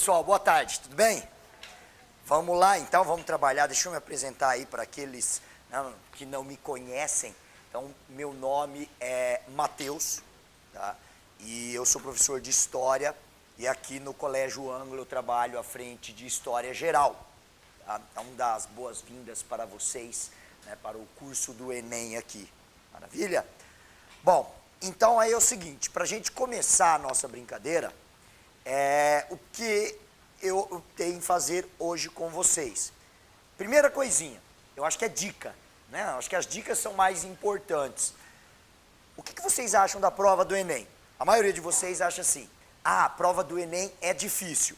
pessoal, boa tarde, tudo bem? Vamos lá então, vamos trabalhar. Deixa eu me apresentar aí para aqueles que não me conhecem. Então, meu nome é Matheus, tá? E eu sou professor de História e aqui no Colégio Ângulo eu trabalho à frente de História Geral. Tá? Então, das boas-vindas para vocês, né, para o curso do Enem aqui. Maravilha? Bom, então aí é o seguinte, para a gente começar a nossa brincadeira, o que eu tenho em fazer hoje com vocês. Primeira coisinha, eu acho que é dica, né? Eu acho que as dicas são mais importantes. O que vocês acham da prova do Enem? A maioria de vocês acha assim, a prova do Enem é difícil.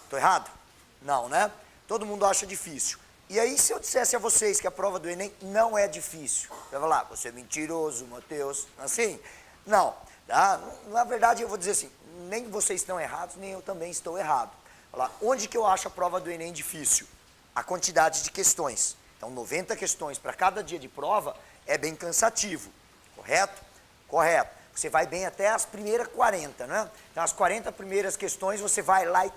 Estou errado? Não, né? Todo mundo acha difícil. E aí, se eu dissesse a vocês que a prova do Enem não é difícil, você vai falar, você é mentiroso, Matheus, assim? Não, tá? Na verdade eu vou dizer assim, nem vocês estão errados, nem eu também estou errado. Falar, onde que eu acho a prova do Enem difícil? A quantidade de questões. Então, 90 questões para cada dia de prova é bem cansativo, correto? Correto. Você vai bem até as primeiras 40, né? Então, as 40 primeiras questões, você vai lá e...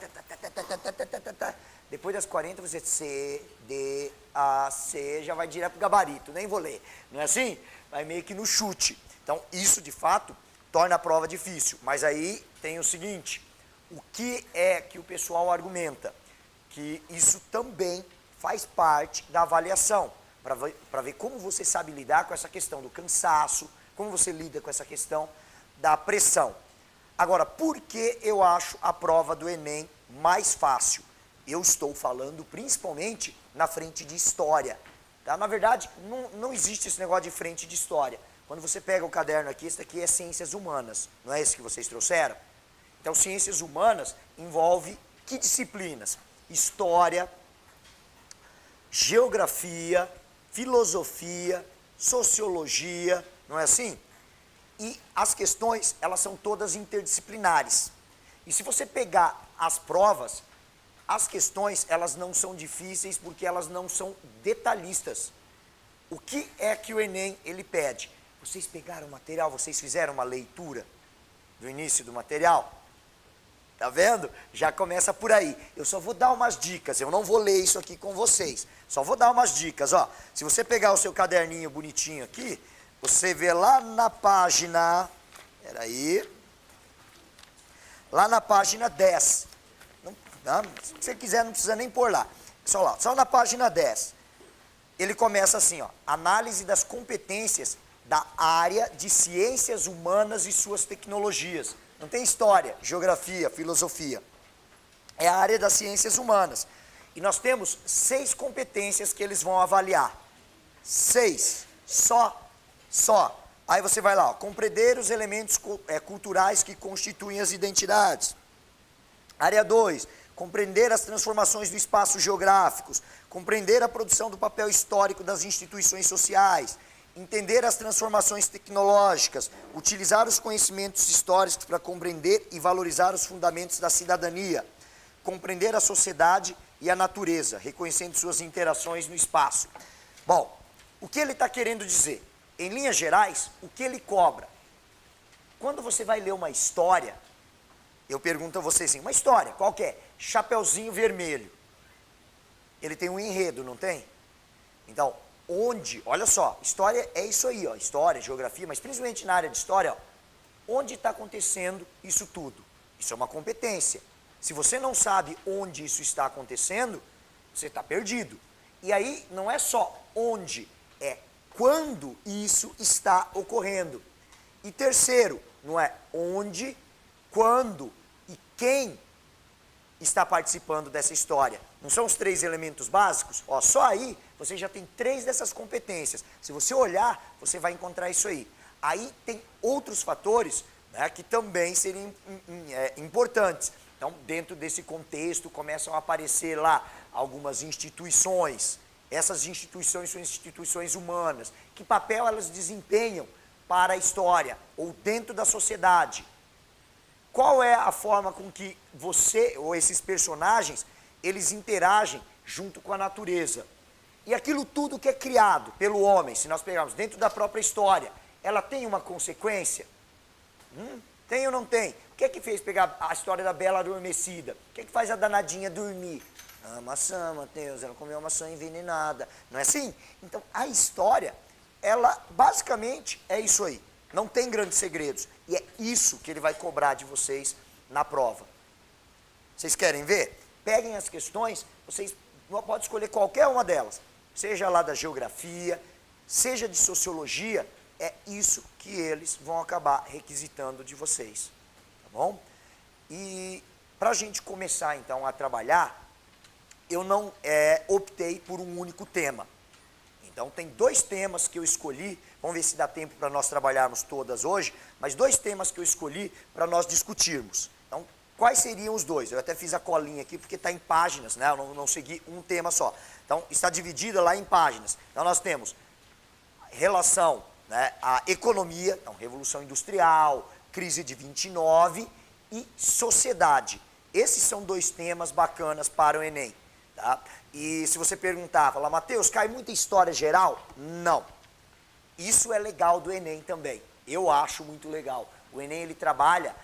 Depois das 40, você C, D, A, C, já vai direto para o gabarito, nem vou ler. Não é assim? Vai meio que no chute. Então, isso, de fato, torna a prova difícil. Mas aí tem o seguinte, o que é que o pessoal argumenta? Que isso também faz parte da avaliação, para ver como você sabe lidar com essa questão do cansaço, como você lida com essa questão da pressão. Agora, por que eu acho a prova do Enem mais fácil? Eu estou falando principalmente na frente de história. Tá? Na verdade, não existe esse negócio de frente de história. Quando você pega o caderno aqui, esse daqui é Ciências Humanas, não é esse que vocês trouxeram? Então, Ciências Humanas envolve que disciplinas? História, Geografia, Filosofia, Sociologia, não é assim? E as questões, elas são todas interdisciplinares. E se você pegar as provas, as questões, elas não são difíceis porque elas não são detalhistas. O que é que o Enem, ele pede? Vocês pegaram o material, vocês fizeram uma leitura do início do material? Tá vendo? Já começa por aí. Eu só vou dar umas dicas, eu não vou ler isso aqui com vocês. Só vou dar umas dicas, ó. Se você pegar o seu caderninho bonitinho aqui, você vê lá na página... Peraí. Lá na página 10. Se você quiser, não precisa nem pôr lá. Só lá, só na página 10. Ele começa assim, ó. Análise das competências da área de ciências humanas e suas tecnologias. Não tem história, geografia, filosofia. É a área das ciências humanas. E nós temos 6 competências que eles vão avaliar. 6. Só. Aí você vai lá, ó, compreender os elementos culturais que constituem as identidades. Área 2. Compreender as transformações do espaço geográficos. Compreender a produção do papel histórico das instituições sociais. Entender as transformações tecnológicas, utilizar os conhecimentos históricos para compreender e valorizar os fundamentos da cidadania, compreender a sociedade e a natureza, reconhecendo suas interações no espaço. Bom, o que ele está querendo dizer? Em linhas gerais, o que ele cobra? Quando você vai ler uma história, eu pergunto a você assim, uma história, qual que é? Chapeuzinho Vermelho. Ele tem um enredo, não tem? Então, onde, olha só, história é isso aí, ó, história, geografia, mas principalmente na área de história, ó, onde está acontecendo isso tudo? Isso é uma competência. Se você não sabe onde isso está acontecendo, você está perdido. E aí não é só onde, é quando isso está ocorrendo. E terceiro, não é onde, quando e quem está participando dessa história. Não são os 3 elementos básicos? Ó, só aí você já tem 3 dessas competências. Se você olhar, você vai encontrar isso aí. Aí tem outros fatores, né, que também seriam importantes. Então, dentro desse contexto, começam a aparecer lá algumas instituições. Essas instituições são instituições humanas. Que papel elas desempenham para a história ou dentro da sociedade? Qual é a forma com que você ou esses personagens, eles interagem junto com a natureza? E aquilo tudo que é criado pelo homem, se nós pegarmos dentro da própria história, ela tem uma consequência? Tem ou não tem? O que é que fez pegar a história da Bela Adormecida? O que é que faz a danadinha dormir? A maçã, Mateus, ela comeu uma maçã envenenada. Não é assim? Então, a história, ela basicamente é isso aí. Não tem grandes segredos. E é isso que ele vai cobrar de vocês na prova. Vocês querem ver? Peguem as questões, vocês podem escolher qualquer uma delas. Seja lá da geografia, seja de sociologia, é isso que eles vão acabar requisitando de vocês. Tá bom? E para a gente começar então a trabalhar, eu não optei por um único tema. Então tem 2 temas que eu escolhi, vamos ver se dá tempo para nós trabalharmos todas hoje, mas 2 temas que eu escolhi para nós discutirmos. Então, quais seriam os 2? Eu até fiz a colinha aqui porque está em páginas, né? Eu não segui um tema só. Então, está dividida lá em páginas. Então, nós temos relação, né, à economia, então, Revolução Industrial, crise de 29 e sociedade. Esses são 2 temas bacanas para o Enem. Tá? E se você perguntar, falar, Mateus, cai muita história geral? Não. Isso é legal do Enem também. Eu acho muito legal. O Enem ele trabalha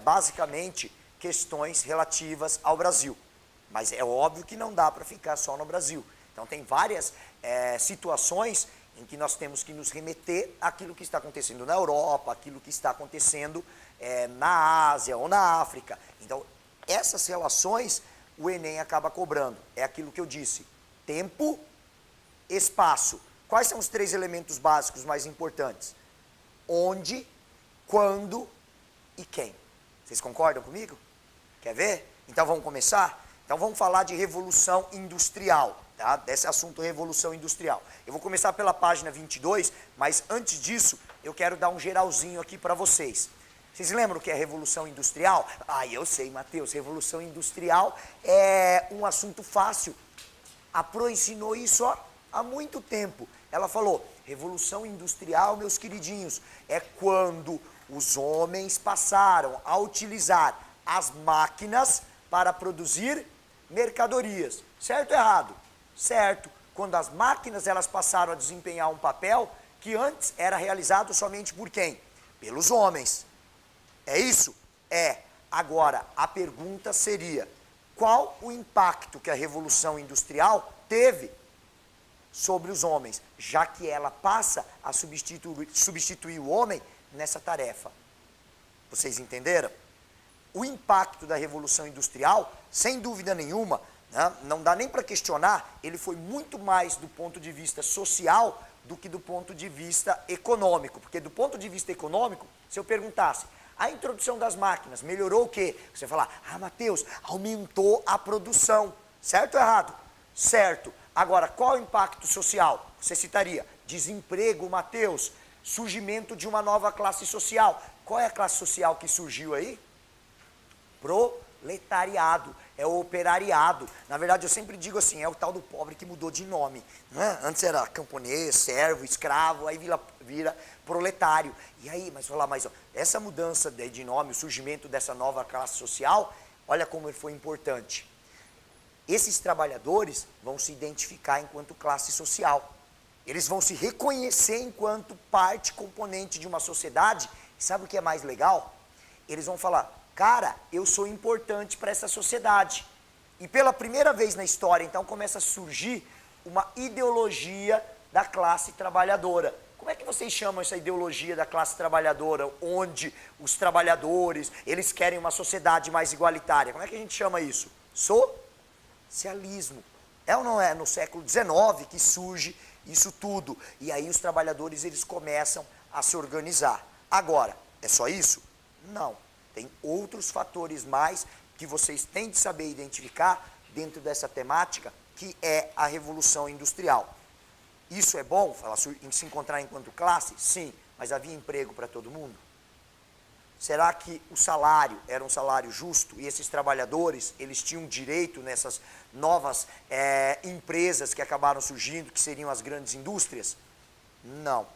basicamente questões relativas ao Brasil. Mas é óbvio que não dá para ficar só no Brasil. Então tem várias situações em que nós temos que nos remeter àquilo que está acontecendo na Europa, aquilo que está acontecendo na Ásia ou na África. Então essas relações o Enem acaba cobrando. É aquilo que eu disse. Tempo, espaço. Quais são os 3 elementos básicos mais importantes? Onde, quando e quem. Vocês concordam comigo? Quer ver? Então vamos começar? Então vamos falar de Revolução Industrial, tá? Desse assunto Revolução Industrial. Eu vou começar pela página 22, mas antes disso eu quero dar um geralzinho aqui para vocês. Vocês lembram o que é Revolução Industrial? Ah, eu sei, Mateus, Revolução Industrial é um assunto fácil. A Pro ensinou isso há muito tempo. Ela falou, Revolução Industrial, meus queridinhos, é quando os homens passaram a utilizar as máquinas para produzir mercadorias. Certo ou errado? Certo. Quando as máquinas elas passaram a desempenhar um papel que antes era realizado somente por quem? Pelos homens. É isso? É. Agora, a pergunta seria, qual o impacto que a Revolução Industrial teve sobre os homens, já que ela passa a substituir o homem nessa tarefa? Vocês entenderam? O impacto da Revolução Industrial, sem dúvida nenhuma, né, não dá nem para questionar, ele foi muito mais do ponto de vista social do que do ponto de vista econômico. Porque do ponto de vista econômico, se eu perguntasse, a introdução das máquinas melhorou o quê? Você vai falar, Mateus, aumentou a produção. Certo ou errado? Certo. Agora, qual o impacto social? Você citaria desemprego, Mateus, surgimento de uma nova classe social. Qual é a classe social que surgiu aí? Proletariado, é o operariado. Na verdade, eu sempre digo assim, é o tal do pobre que mudou de nome. Né? Antes era camponês, servo, escravo, aí vira proletário. E aí, mas falar mais, essa mudança de nome, o surgimento dessa nova classe social, olha como foi importante. Esses trabalhadores vão se identificar enquanto classe social. Eles vão se reconhecer enquanto parte, componente de uma sociedade. E sabe o que é mais legal? Eles vão falar, cara, eu sou importante para essa sociedade. E pela primeira vez na história, então, começa a surgir uma ideologia da classe trabalhadora. Como é que vocês chamam essa ideologia da classe trabalhadora, onde os trabalhadores, eles querem uma sociedade mais igualitária? Como é que a gente chama isso? Socialismo. É ou não é no século XIX que surge isso tudo? E aí os trabalhadores, eles começam a se organizar. Agora, é só isso? Não. Tem outros fatores mais que vocês têm de saber identificar dentro dessa temática, que é a Revolução Industrial. Isso é bom, se encontrar enquanto classe? Sim, mas havia emprego para todo mundo? Será que o salário era um salário justo e esses trabalhadores, eles tinham direito nessas novas empresas que acabaram surgindo, que seriam as grandes indústrias? Não.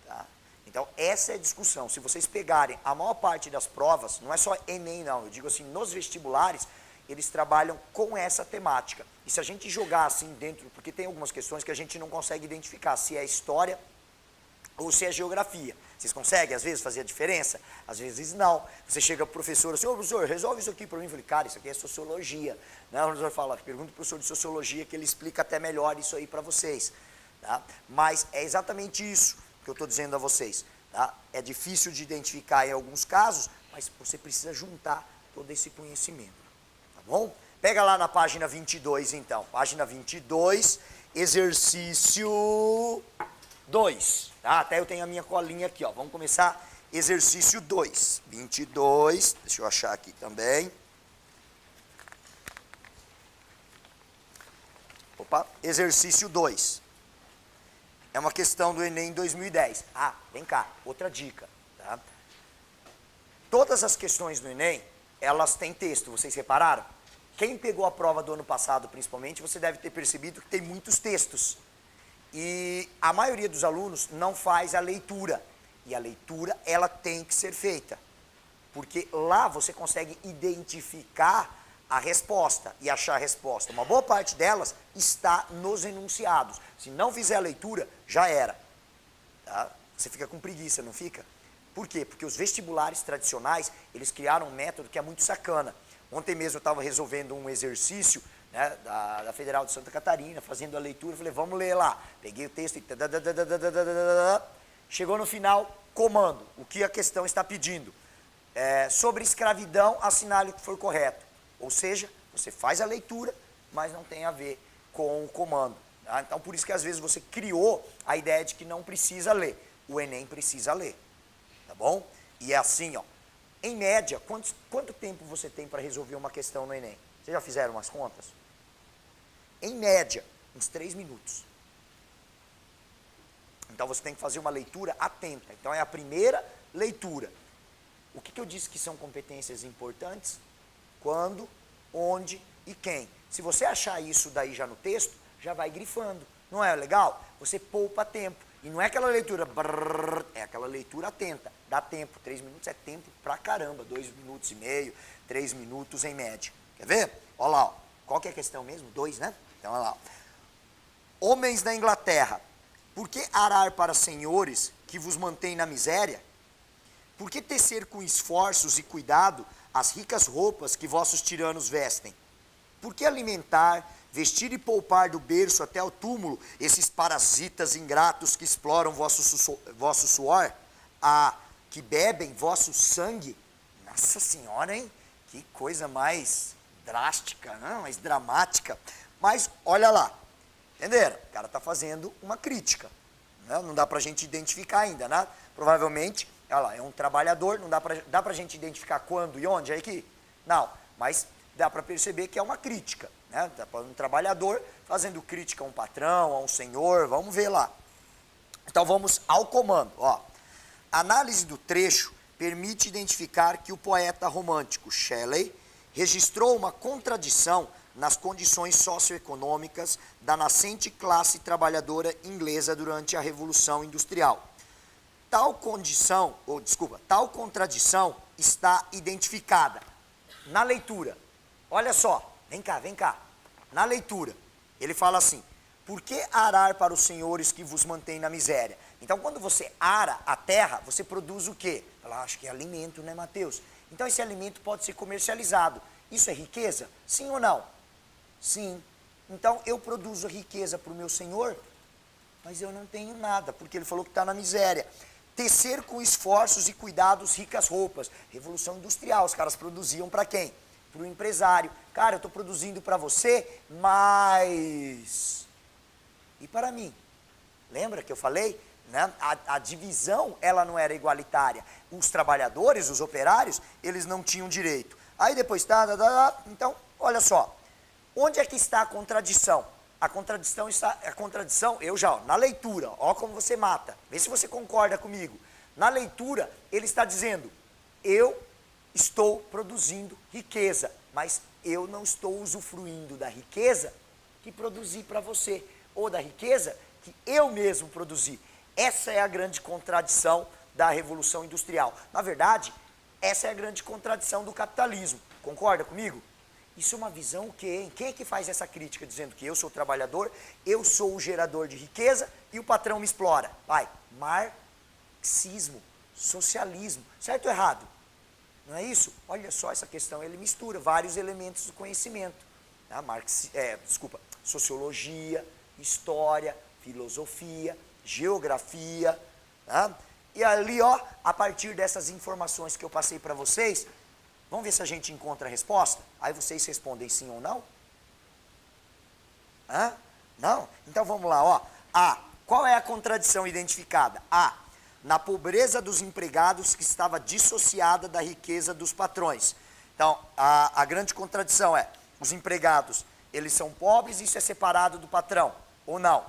Tá? Então, essa é a discussão. Se vocês pegarem a maior parte das provas, não é só Enem não, eu digo assim, nos vestibulares, eles trabalham com essa temática. E se a gente jogar assim dentro, porque tem algumas questões que a gente não consegue identificar, se é história ou se é geografia. Vocês conseguem, às vezes, fazer a diferença? Às vezes não. Você chega pro professor assim, ô professor, resolve isso aqui para mim. Eu falei, cara, isso aqui é sociologia. Né? O professor fala, pergunta pro professor de sociologia que ele explica até melhor isso aí para vocês. Tá? Mas é exatamente isso que eu estou dizendo a vocês. Tá? É difícil de identificar em alguns casos, mas você precisa juntar todo esse conhecimento. Tá bom? Pega lá na página 22, então. Página 22, exercício 2. Tá? Até eu tenho a minha colinha aqui, ó. Vamos começar exercício 2. 22, deixa eu achar aqui também. Opa, exercício 2. É uma questão do Enem 2010. Ah, vem cá, outra dica. Tá? Todas as questões do Enem, elas têm texto, vocês repararam? Quem pegou a prova do ano passado, principalmente, você deve ter percebido que tem muitos textos. E a maioria dos alunos não faz a leitura. E a leitura, ela tem que ser feita. Porque lá você consegue identificar a resposta e achar a resposta. Uma boa parte delas está nos enunciados. Se não fizer a leitura, já era. Tá? Você fica com preguiça, não fica? Por quê? Porque os vestibulares tradicionais, eles criaram um método que é muito sacana. Ontem mesmo eu estava resolvendo um exercício, né, da Federal de Santa Catarina, fazendo a leitura, falei, vamos ler lá. Peguei o texto e... Chegou no final, comando, o que a questão está pedindo. Sobre escravidão, assinale o que for correto. Ou seja, você faz a leitura, mas não tem a ver com o comando. Tá? Então, por isso que às vezes você criou a ideia de que não precisa ler. O Enem precisa ler. Tá bom? E é assim, ó. Em média, quanto tempo você tem para resolver uma questão no Enem? Vocês já fizeram umas contas? Em média, uns 3 minutos. Então você tem que fazer uma leitura atenta. Então é a primeira leitura. O que eu disse que são competências importantes? Quando, onde e quem. Se você achar isso daí já no texto, já vai grifando. Não é legal? Você poupa tempo. E não é aquela leitura, brrr, é aquela leitura atenta. Dá tempo. 3 minutos é tempo pra caramba. 2 minutos e meio, 3 minutos em média. Quer ver? Olha lá. Ó. Qual que é a questão mesmo? 2, né? Então, olha lá. Homens da Inglaterra, por que arar para senhores que vos mantêm na miséria? Por que tecer com esforços e cuidado as ricas roupas que vossos tiranos vestem? Por que alimentar, vestir e poupar do berço até o túmulo esses parasitas ingratos que exploram vosso suor? Que bebem vosso sangue? Nossa Senhora, hein? Que coisa mais drástica, não? Mais dramática. Mas, olha lá, entenderam? O cara está fazendo uma crítica. Né? Não dá para a gente identificar ainda, né? Provavelmente, olha lá, é um trabalhador, não dá para a gente identificar quando e onde, é aqui? Não, mas dá para perceber que é uma crítica. Né? Um trabalhador fazendo crítica a um patrão, a um senhor, vamos ver lá. Então vamos ao comando. Ó. Análise do trecho permite identificar que o poeta romântico Shelley registrou uma contradição nas condições socioeconômicas da nascente classe trabalhadora inglesa durante a Revolução Industrial. Tal contradição está identificada na leitura. Olha só, vem cá. Na leitura, ele fala assim, por que arar para os senhores que vos mantêm na miséria? Então, quando você ara a terra, você produz o quê? Ela acha que é alimento, né, Mateus? Então, esse alimento pode ser comercializado. Isso é riqueza? Sim ou não? Sim. Então, eu produzo riqueza para o meu senhor, mas eu não tenho nada, porque ele falou que está na miséria. Tecer com esforços e cuidados ricas roupas. Revolução Industrial, os caras produziam para quem? Para o empresário. Cara, eu estou produzindo para você, mas... E para mim? Lembra que eu falei? Né? A divisão, ela não era igualitária. Os trabalhadores, os operários, eles não tinham direito. Aí depois então, olha só. Onde é que está a contradição? A contradição está, na leitura, ó como você mata. Vê se você concorda comigo. Na leitura, ele está dizendo, eu estou produzindo riqueza, mas eu não estou usufruindo da riqueza que produzi para você, ou da riqueza que eu mesmo produzi. Essa é a grande contradição da Revolução Industrial. Na verdade, essa é a grande contradição do capitalismo. Concorda comigo? Isso é uma visão o quê, hein? Quem é que faz essa crítica dizendo que eu sou o trabalhador, eu sou o gerador de riqueza e o patrão me explora? Vai, marxismo. socialismo. Certo ou errado? Não é isso? Olha só essa questão, ele mistura vários elementos do conhecimento. Tá? Sociologia, história, filosofia, geografia. Tá? E ali, ó, a partir dessas informações que eu passei para vocês, vamos ver se a gente encontra a resposta? Aí vocês respondem sim ou não? Hã? Não? Então vamos lá, ó. A. Qual é a contradição identificada? A. Na pobreza dos empregados que estava dissociada da riqueza dos patrões. Então, a grande contradição é, os empregados, eles são pobres e isso é separado do patrão, ou não?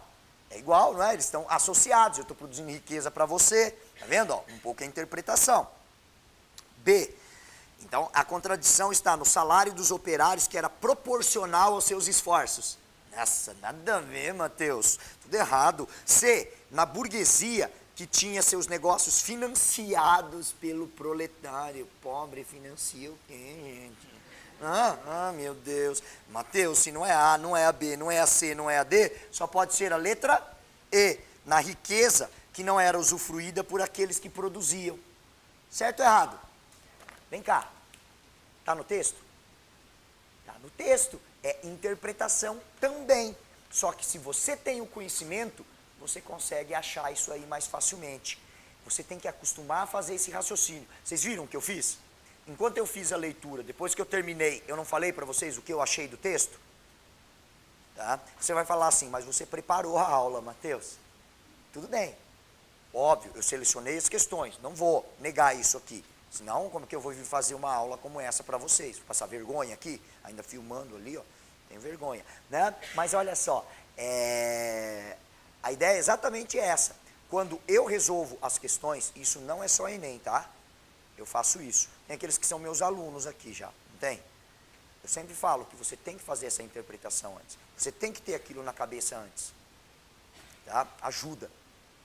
É igual, não é? Eles estão associados, eu estou produzindo riqueza para você, tá vendo? Ó, um pouco a interpretação. B. Então, a contradição está no salário dos operários que era proporcional aos seus esforços. Nossa, nada a ver, Mateus, tudo errado. C. Na burguesia que tinha seus negócios financiados pelo proletário. Pobre financia o quê, gente? Meu Deus. Mateus, se não é A, não é a B, não é a C, não é a D, só pode ser a letra E. Na riqueza que não era usufruída por aqueles que produziam. Certo ou errado? Vem cá. Está no texto? Está no texto. É interpretação também. Só que se você tem o conhecimento, você consegue achar isso aí mais facilmente. Você tem que acostumar a fazer esse raciocínio. Vocês viram o que eu fiz? Enquanto eu fiz a leitura, depois que eu terminei, eu não falei para vocês o que eu achei do texto? Tá? Você vai falar assim, mas você preparou a aula, Mateus. Tudo bem. Óbvio, eu selecionei as questões. Não vou negar isso aqui. Senão, como que eu vou vir fazer uma aula como essa para vocês? Vou passar vergonha aqui, ainda filmando ali, ó. Tenho vergonha, né? Mas olha só, a ideia é exatamente essa. Quando eu resolvo as questões, isso não é só Enem, tá? Eu faço isso. Tem aqueles que são meus alunos aqui já, não tem? Eu sempre falo que você tem que fazer essa interpretação antes. Você tem que ter aquilo na cabeça antes. Tá? Ajuda.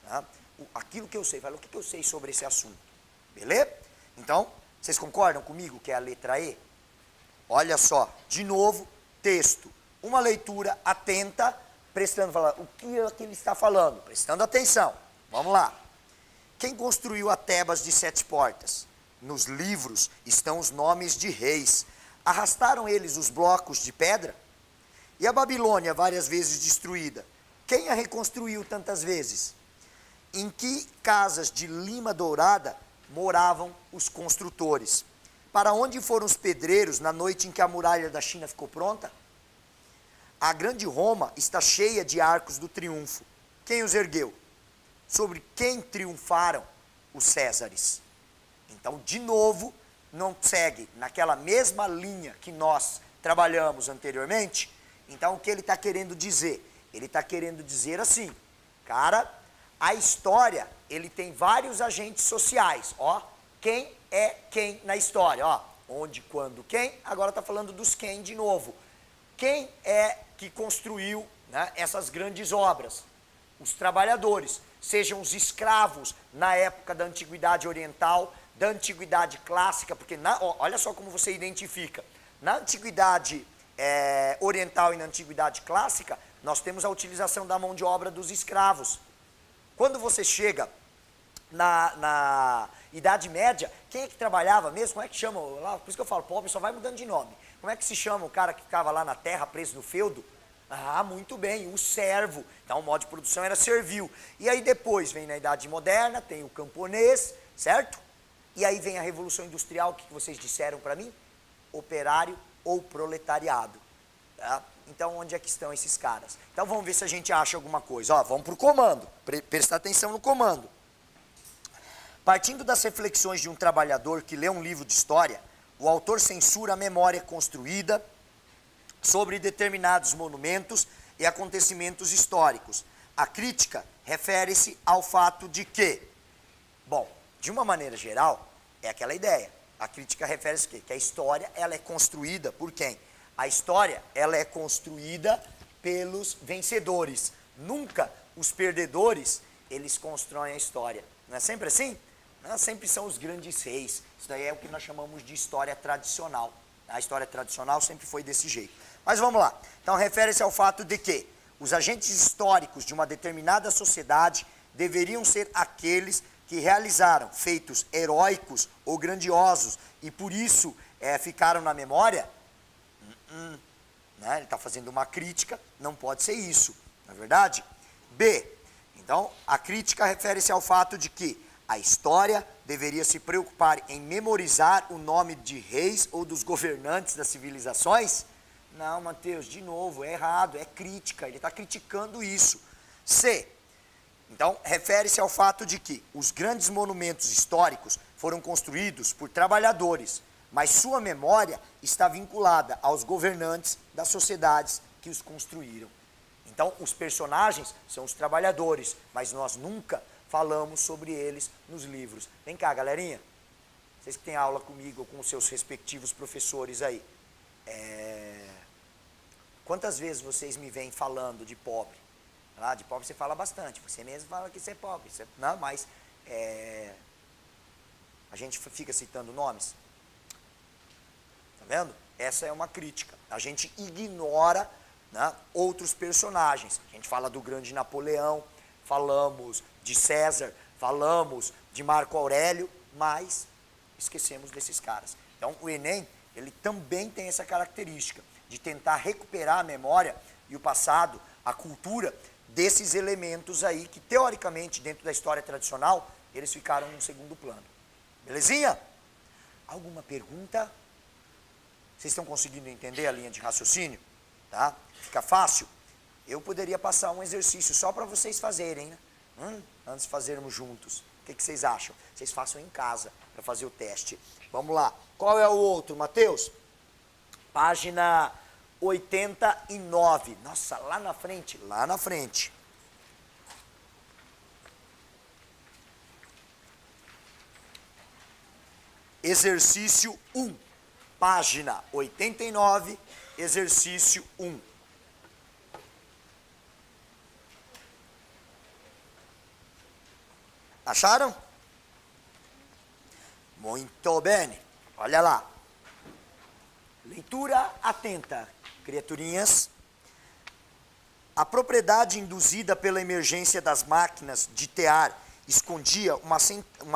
Tá? Aquilo que eu sei, fala o que eu sei sobre esse assunto. Beleza? Então, vocês concordam comigo que é a letra E? Olha só, de novo, texto. Uma leitura atenta, prestando, o que ele está falando? Prestando atenção. Vamos lá. Quem construiu a Tebas de 7 portas? Nos livros estão os nomes de reis. Arrastaram eles os blocos de pedra? E a Babilônia, várias vezes destruída? Quem a reconstruiu tantas vezes? Em que casas de lima dourada moravam os construtores? Para onde foram os pedreiros na noite em que a muralha da China ficou pronta? A grande Roma está cheia de arcos do triunfo. Quem os ergueu? Sobre quem triunfaram os Césares? Então, de novo, não segue naquela mesma linha que nós trabalhamos anteriormente. Então, o que ele está querendo dizer? Ele está querendo dizer assim, cara, a história, ele tem vários agentes sociais, ó. Quem é quem na história, ó. Onde, quando, quem. Agora está falando dos quem de novo. Quem é que construiu, né, essas grandes obras? Os trabalhadores, sejam os escravos na época da Antiguidade Oriental, da Antiguidade Clássica, porque olha só como você identifica. Na Antiguidade Oriental e na Antiguidade Clássica, nós temos a utilização da mão de obra dos escravos. Quando você chega na Idade Média, quem é que trabalhava mesmo? Como é que chama? Por isso que eu falo, pobre só vai mudando de nome. Como é que se chama o cara que ficava lá na terra, preso no feudo? Ah, muito bem, o servo. Então o modo de produção era servil. E aí depois vem na Idade Moderna, tem o camponês, certo? E aí vem a Revolução Industrial, o que vocês disseram para mim? Operário ou proletariado. Tá? Então onde é que estão esses caras? Então vamos ver se a gente acha alguma coisa. Ó, vamos para o comando, prestar atenção no comando. Partindo das reflexões de um trabalhador que lê um livro de história, o autor censura a memória construída sobre determinados monumentos e acontecimentos históricos. A crítica refere-se ao fato de que, bom, de uma maneira geral, é aquela ideia. A crítica refere-se a quê? Que a história, ela é construída por quem? A história, ela é construída pelos vencedores. Nunca os perdedores, eles constroem a história. Não é sempre assim? Não, sempre são os grandes reis. Isso daí é o que nós chamamos de história tradicional. A história tradicional sempre foi desse jeito. Mas vamos lá. Então, refere-se ao fato de que os agentes históricos de uma determinada sociedade deveriam ser aqueles que realizaram feitos heróicos ou grandiosos e por isso ficaram na memória, né? Ele está fazendo uma crítica, não pode ser isso, não é verdade? B. Então, a crítica refere-se ao fato de que a história deveria se preocupar em memorizar o nome de reis ou dos governantes das civilizações? Não, Mateus, de novo, é errado, é crítica, ele está criticando isso. C. Então, refere-se ao fato de que os grandes monumentos históricos foram construídos por trabalhadores, mas sua memória está vinculada aos governantes das sociedades que os construíram. Então, os personagens são os trabalhadores, mas nós nunca falamos sobre eles nos livros. Vem cá, galerinha. Vocês que têm aula comigo ou com os seus respectivos professores aí. Quantas vezes vocês me vêm falando de pobre? De pobre você fala bastante. Você mesmo fala que você é pobre. Não, mas a gente fica citando nomes. Tá vendo? Essa é uma crítica. A gente ignora, né, outros personagens. A gente fala do grande Napoleão, falamos de César, falamos de Marco Aurélio, mas esquecemos desses caras. Então, o Enem, ele também tem essa característica de tentar recuperar a memória e o passado, a cultura desses elementos aí que, teoricamente, dentro da história tradicional, eles ficaram num segundo plano. Belezinha? Alguma pergunta? Vocês estão conseguindo entender a linha de raciocínio? Tá? Fica fácil? Eu poderia passar um exercício só para vocês fazerem, né? Antes de fazermos juntos. O que vocês acham? Vocês façam em casa para fazer o teste. Vamos lá. Qual é o outro, Mateus? Página 89. Nossa, lá na frente. Lá na frente. Exercício 1. Página 89, exercício 1. Acharam? Muito bem. Olha lá. Leitura atenta, criaturinhas. A propriedade induzida pela emergência das máquinas de tear escondia uma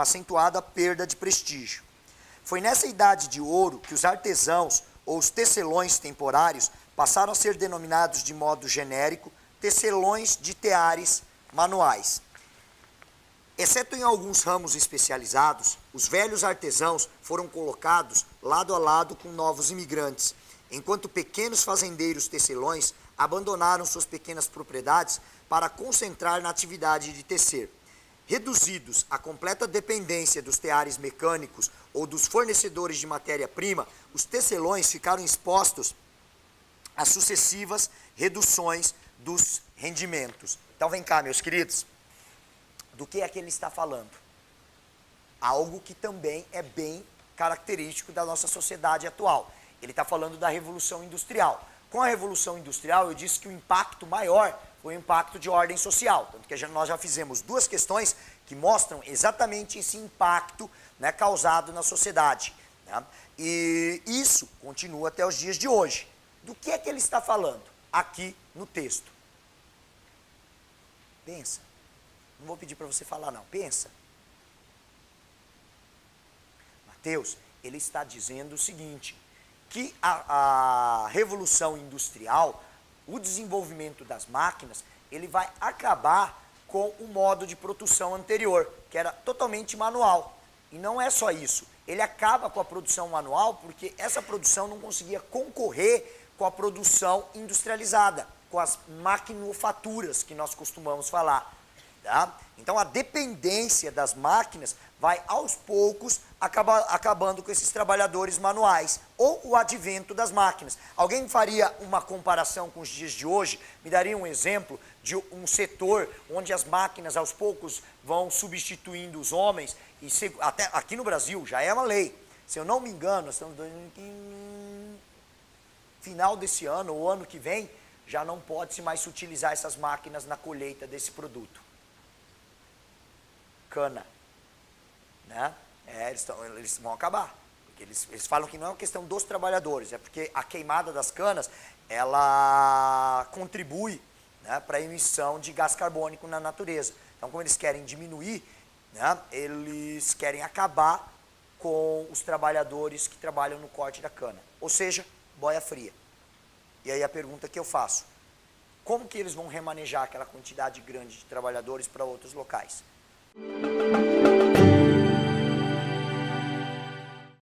acentuada perda de prestígio. Foi nessa idade de ouro que os artesãos ou os tecelões temporários passaram a ser denominados de modo genérico tecelões de teares manuais. Exceto em alguns ramos especializados, os velhos artesãos foram colocados lado a lado com novos imigrantes, enquanto pequenos fazendeiros tecelões abandonaram suas pequenas propriedades para concentrar na atividade de tecer. Reduzidos à completa dependência dos teares mecânicos ou dos fornecedores de matéria-prima, os tecelões ficaram expostos a sucessivas reduções dos rendimentos. Então vem cá, meus queridos. Do que é que ele está falando? Algo que também é bem característico da nossa sociedade atual. Ele está falando da Revolução Industrial. Com a Revolução Industrial, eu disse que o impacto maior foi o impacto de ordem social. Tanto que nós já fizemos duas questões que mostram exatamente esse impacto, né, causado na sociedade. Né? E isso continua até os dias de hoje. Do que é que ele está falando aqui no texto? Pensa. Não vou pedir para você falar não, pensa. Mateus, ele está dizendo o seguinte, que a Revolução Industrial, o desenvolvimento das máquinas, ele vai acabar com o modo de produção anterior, que era totalmente manual. E não é só isso, ele acaba com a produção manual porque essa produção não conseguia concorrer com a produção industrializada, com as maquinofaturas que nós costumamos falar. Tá? Então a dependência das máquinas vai aos poucos acabando com esses trabalhadores manuais, ou o advento das máquinas. Alguém faria uma comparação com os dias de hoje? Me daria um exemplo de um setor onde as máquinas aos poucos vão substituindo os homens, e até aqui no Brasil já é uma lei. Se eu não me engano, nós estamos no final desse ano ou ano que vem, já não pode-se mais utilizar essas máquinas na colheita desse produto. Cana, né? Eles vão acabar, porque eles falam que não é uma questão dos trabalhadores, é porque a queimada das canas, ela contribui, né, para a emissão de gás carbônico na natureza. Então, como eles querem diminuir né? Eles querem acabar com os trabalhadores que trabalham no corte da cana, ou seja, boia fria. E aí a pergunta que eu faço, como que eles vão remanejar aquela quantidade grande de trabalhadores para outros locais?